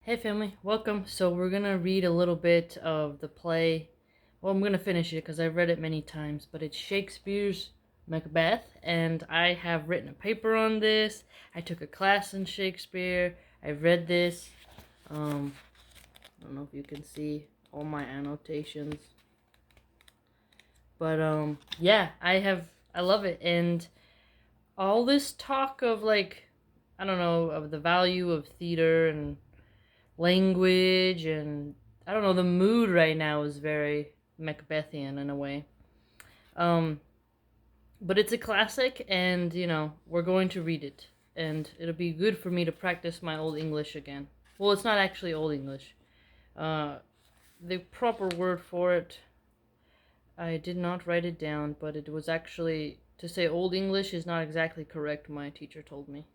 Hey family, welcome. So we're gonna read a little bit of the play. Well, I'm gonna finish it because I've read it many times, but it's Shakespeare's Macbeth, and I have written a paper on this. I took a class in Shakespeare. I've read this. Um, I don't know if you can see all my annotations, but yeah, I love it, and all this talk of I don't know, of the value of theater and language, and I don't know, the mood right now is very Macbethian in a way. Um, but it's a classic, and we're going to read it, and it'll be good for me to practice my old English again. Well, it's not actually old English. Uh, the proper word for it, I did not write it down, but it was actually to say old English is not exactly correct. My teacher told me.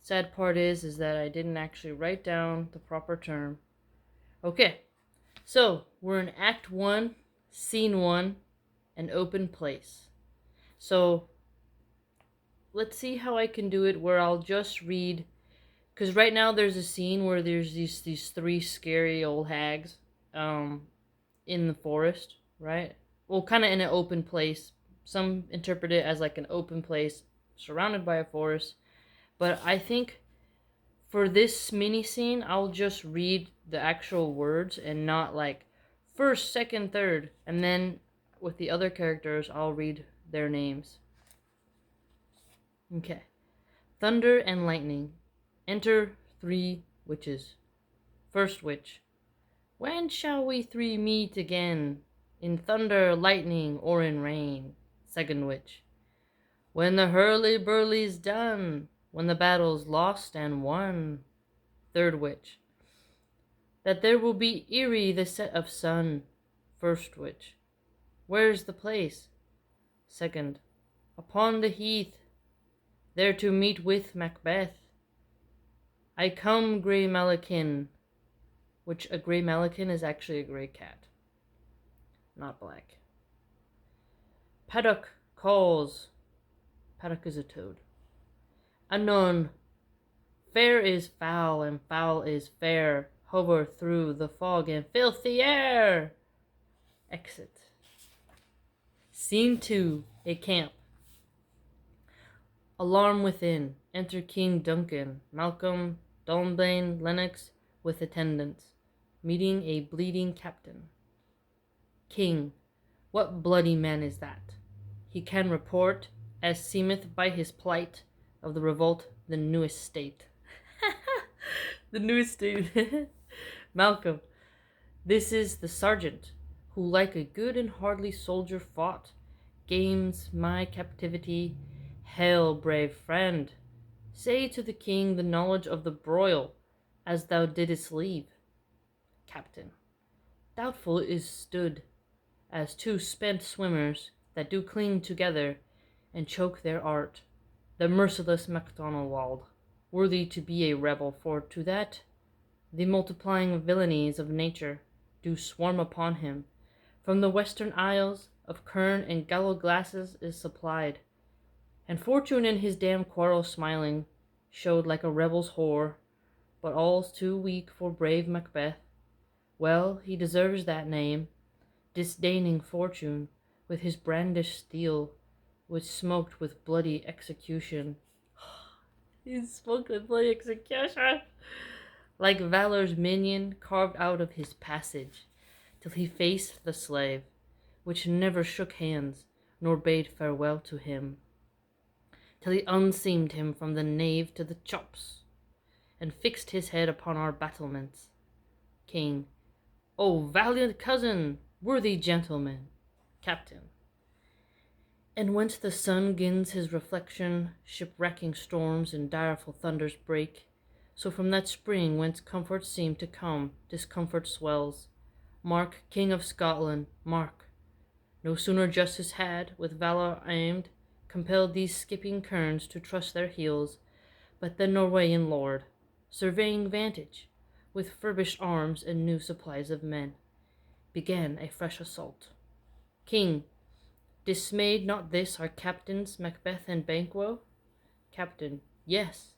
Sad part is that I didn't actually write down the proper term. Okay, so we're in Act 1, Scene 1, an open place. So let's see how I can do it where I'll just read, because right now there's a scene where there's these three scary old hags um, in the forest, right? Well, kind of in an open place. Some interpret it as like an open place surrounded by a forest. But I think for this mini scene, I'll just read the actual words and not like first, second, third. And then with the other characters, I'll read their names. Okay. Thunder and lightning. Enter three witches. First witch. When shall we three meet again? In thunder, lightning, or in rain? Second witch. When the hurly-burly's done. When the battle's lost and won. Third witch. That there will be eerie the set of sun. First witch. Where's the place? Second. Upon the heath, there to meet with Macbeth. I come, grey Malakin, which a grey Malakin is actually a grey cat, not black. Paddock calls. Paddock is a toad. Anon. Fair is foul, and foul is fair. Hover through the fog and filthy air. Exit. Scene 2. A camp. Alarm within. Enter King Duncan, Malcolm, Dunbane, Lennox, with attendants, meeting a bleeding captain. King. What bloody man is that? He can report, as seemeth by his plight, of the revolt the newest state. The newest state. Malcolm. This is the sergeant, who like a good and hardly soldier fought, gains my captivity. Hail, brave friend! Say to the king the knowledge of the broil, as thou didst leave. Captain. Doubtful is stood, as two spent swimmers that do cling together and choke their art, the merciless MacDonald, worthy to be a rebel, for to that the multiplying villainies of nature do swarm upon him. From the western isles of kern and gallow glasses is supplied, and fortune in his damned quarrel smiling showed like a rebel's whore, but all's too weak for brave Macbeth. Well, he deserves that name, disdaining fortune with his brandished steel, which smoked with bloody execution. He smoked with bloody execution! Like valor's minion carved out of his passage, till he faced the slave, which never shook hands, nor bade farewell to him, till he unseamed him from the nave to the chops, and fixed his head upon our battlements. King. O valiant cousin, worthy gentleman. Captain. And whence the sun gins his reflection, shipwrecking storms and direful thunders break, so from that spring whence comfort seemed to come, discomfort swells. Mark, King of Scotland, mark. No sooner justice had, with valor aimed, compelled these skipping kerns to trust their heels, but the Norwegian lord, surveying vantage, with furbished arms and new supplies of men, began a fresh assault. King. Dismayed not this our captains, Macbeth and Banquo? Captain. Yes,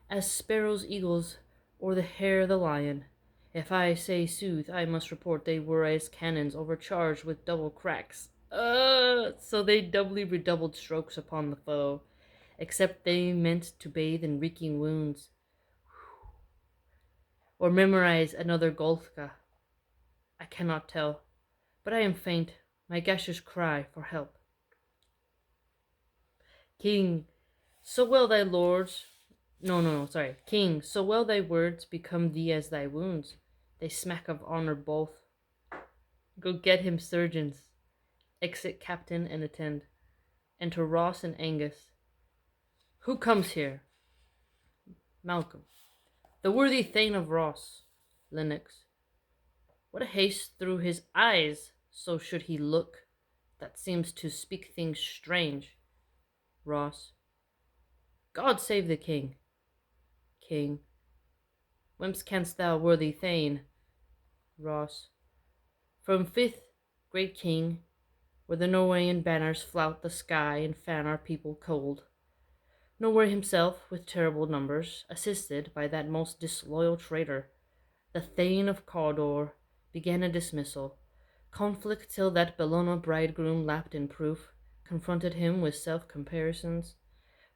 as sparrows, eagles, or the hare the lion. If I say sooth, I must report they were as cannons overcharged with double cracks. So they doubly redoubled strokes upon the foe, except they meant to bathe in reeking wounds, or memorize another Golfka. I cannot tell, but I am faint. My gashes cry for help. King, so well thy lords. No, sorry. King, so well thy words become thee as thy wounds. They smack of honor both. Go get him surgeons. Exit captain and attend. Enter Ross and Angus. Who comes here? Malcolm. The worthy Thane of Ross. Lennox. What a haste through his eyes, so should he look, that seems to speak things strange. Ross. God save the king. King. Whence canst thou, worthy Thane? Ross. From fifth, great king, where the Norwegian banners flout the sky and fan our people cold. Nowhere himself, with terrible numbers, assisted by that most disloyal traitor, the Thane of Cawdor, began a dismissal, conflict till that Bellona bridegroom lapped in proof, confronted him with self-comparisons,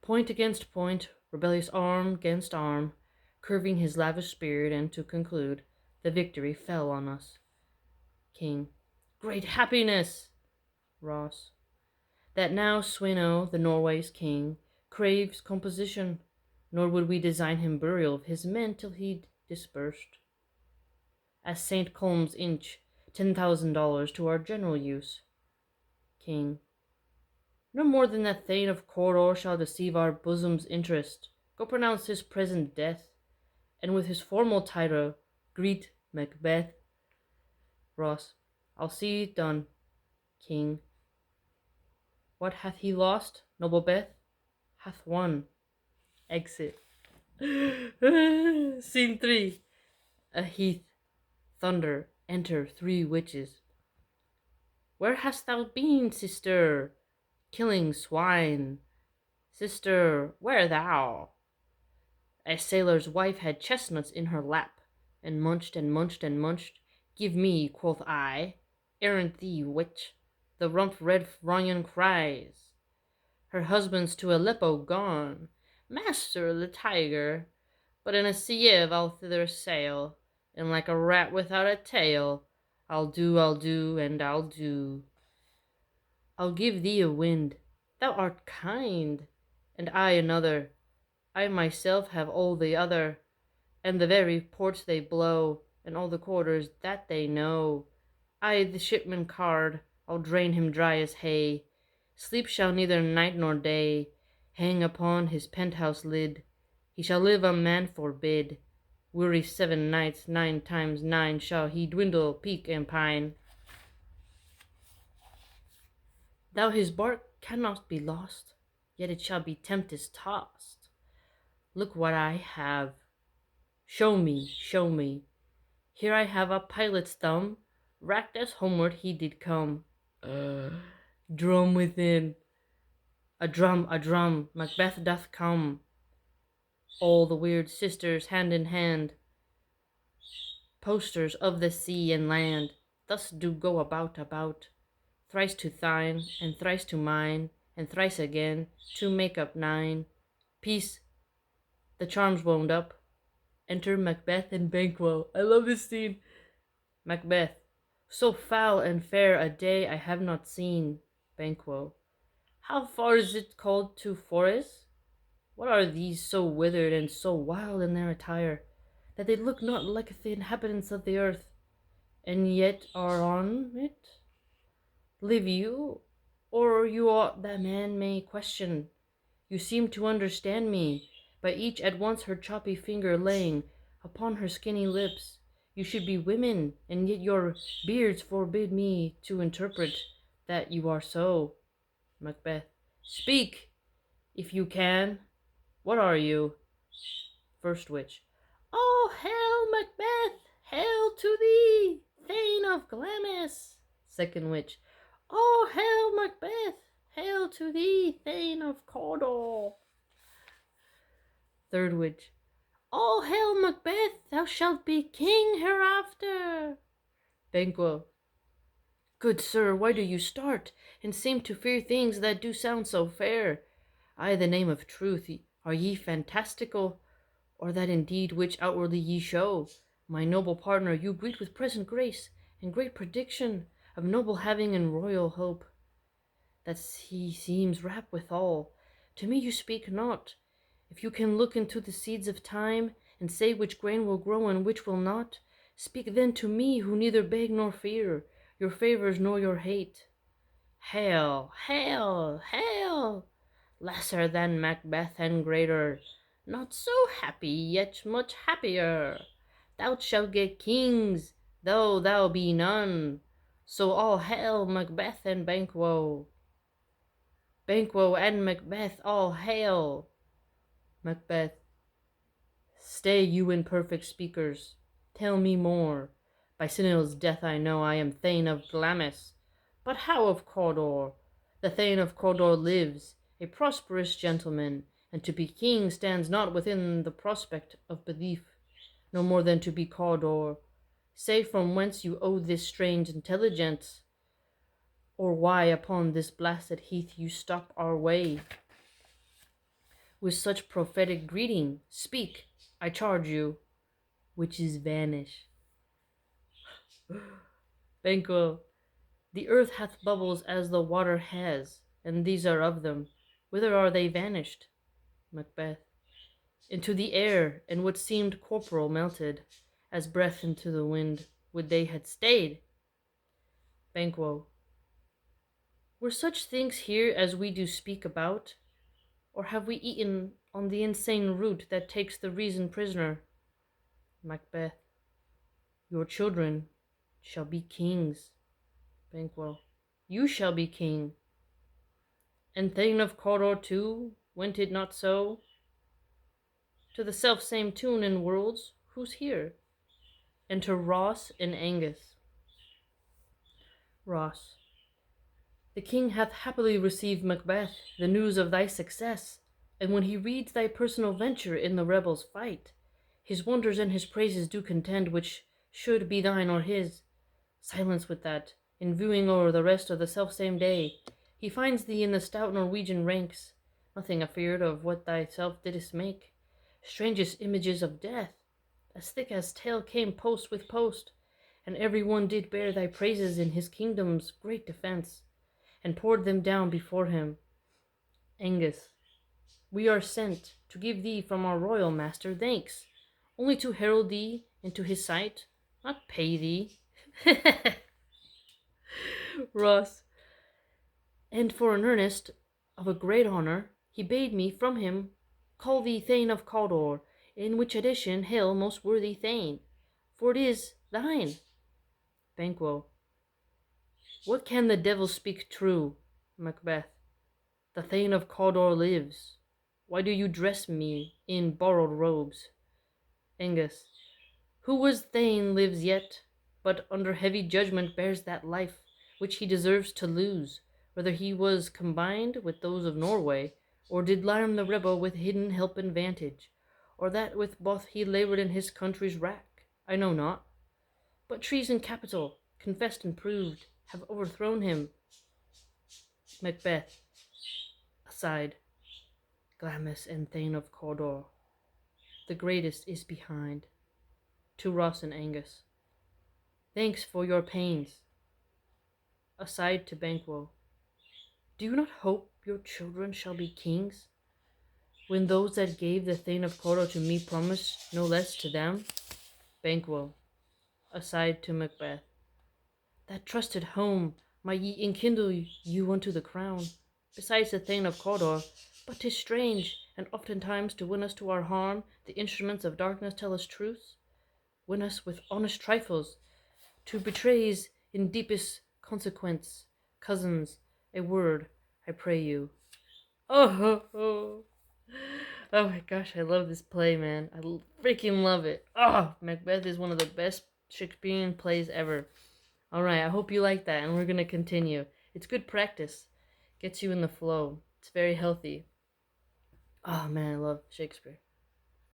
point against point, rebellious arm against arm, curving his lavish spirit, and to conclude, the victory fell on us. King. Great happiness! Ross. That now Sweno, the Norway's king, craves composition, nor would we design him burial of his men till he'd dispersed. As St. Colm's inch, $10,000 to our general use. King. No more than that Thane of Cawdor shall deceive our bosom's interest. Go pronounce his present death, and with his formal title greet Macbeth. Ross. I'll see it done. King. What hath he lost, noble Beth? Hath won. Exit. Scene 3. A heath. Thunder. Enter 3 witches. Where hast thou been, sister? Killing swine. Sister, where thou? A sailor's wife had chestnuts in her lap, and munched and munched and munched. Give me, quoth I, errant thee, witch, the rump red Ryan cries. Her husband's to Aleppo gone, master the tiger, but in a sieve I'll thither sail, and like a rat without a tail, I'll do, and I'll do. I'll give thee a wind, thou art kind, and I another. I myself have all the other, and the very ports they blow, and all the quarters that they know. I the shipman card, I'll drain him dry as hay. Sleep shall neither night nor day hang upon his penthouse lid. He shall live a man forbid. Weary 7 nights, 9 times 9 shall he dwindle, peak, and pine. Thou his bark cannot be lost, yet it shall be tempest tossed. Look what I have. Show me, show me. Here I have a pilot's thumb, racked as homeward he did come. Drum within. A drum, Macbeth doth come. All the weird sisters hand in hand, posters of the sea and land, thus do go about, thrice to thine, and thrice to mine, and thrice again, to make up 9. Peace, the charm's wound up. Enter Macbeth and Banquo. I love this scene. Macbeth. So foul and fair a day I have not seen. Banquo. How far is it called to Forres? What are these so withered and so wild in their attire, that they look not like the inhabitants of the earth, and yet are on it? Live you, or you ought that man may question? You seem to understand me, by each at once her choppy finger laying upon her skinny lips. You should be women, and yet your beards forbid me to interpret that you are so. Macbeth. Speak, if you can. What are you? First Witch. Oh, hail, Macbeth! Hail to thee, Thane of Glamis! Second Witch. Oh, hail, Macbeth! Hail to thee, Thane of Cawdor! Third Witch. All hail, Macbeth! Thou shalt be king hereafter. Banquo. Good sir, why do you start, and seem to fear things that do sound so fair? I, the name of truth, are ye fantastical, or that indeed which outwardly ye show? My noble partner, you greet with present grace, and great prediction of noble having and royal hope. That he seems rapt withal. To me you speak not. If you can look into the seeds of time, and say which grain will grow and which will not, speak then to me who neither beg nor fear your favours nor your hate. Hail, hail, hail! Lesser than Macbeth and greater, not so happy, yet much happier. Thou shalt get kings, though thou be none. So all hail Macbeth and Banquo. Banquo and Macbeth, all hail! Macbeth. Stay, you imperfect speakers. Tell me more. By Sinil's death I know I am Thane of Glamis. But how of Cawdor? The Thane of Cawdor lives, a prosperous gentleman, and to be king stands not within the prospect of belief, no more than to be Cawdor. Say from whence you owe this strange intelligence, or why upon this blasted heath you stop our way with such prophetic greeting. Speak, I charge you, which is vanish. Banquo. The earth hath bubbles as the water has, and these are of them. Whither are they vanished? Macbeth. Into the air, and what seemed corporal melted, as breath into the wind. Would they had stayed! Banquo. Were such things here as we do speak about? Or have we eaten on the insane root that takes the reason prisoner? Macbeth. Your children shall be kings. Banquo. You shall be king. And Thane of Cawdor too, went it not so? To the self same tune in worlds, who's here? Enter Ross and Angus. Ross. The king hath happily received Macbeth, the news of thy success, and when he reads thy personal venture in the rebels' fight, his wonders and his praises do contend which should be thine or his. Silence with that, in viewing o'er the rest of the selfsame day, he finds thee in the stout Norwegian ranks, nothing afeard of what thyself didst make. Strangest images of death, as thick as tale came post with post, and every one did bear thy praises in his kingdom's great defence, and poured them down before him. Angus. We are sent to give thee from our royal master thanks, only to herald thee into his sight, not pay thee. Ross. And for an earnest of a great honour, he bade me from him call thee Thane of Cawdor, in which addition hail most worthy Thane, for it is thine. Banquo. What can the devil speak true? Macbeth. The Thane of Cawdor lives. Why do you dress me in borrowed robes? Angus. Who was Thane lives yet, but under heavy judgment bears that life which he deserves to lose, whether he was combined with those of Norway, or did larm the rebel with hidden help and vantage, or that with both he laboured in his country's wrack, I know not. But treason capital, confessed and proved, have overthrown him. Macbeth. Aside. Glamis and Thane of Cawdor. The greatest is behind. To Ross and Angus. Thanks for your pains. Aside to Banquo. Do you not hope your children shall be kings, when those that gave the Thane of Cawdor to me promise no less to them? Banquo. Aside to Macbeth. That trusted home might ye enkindle you unto the crown, besides the Thane of Cawdor. But 'tis strange, and oftentimes to win us to our harm, the instruments of darkness tell us truths, win us with honest trifles, to betrays in deepest consequence. Cousins, a word, I pray you. Oh my gosh, I love this play, man. I freaking love it. Macbeth is one of the best Shakespearean plays ever. Alright, I hope you like that, and we're going to continue. It's good practice. Gets you in the flow. It's very healthy. Oh man, I love Shakespeare.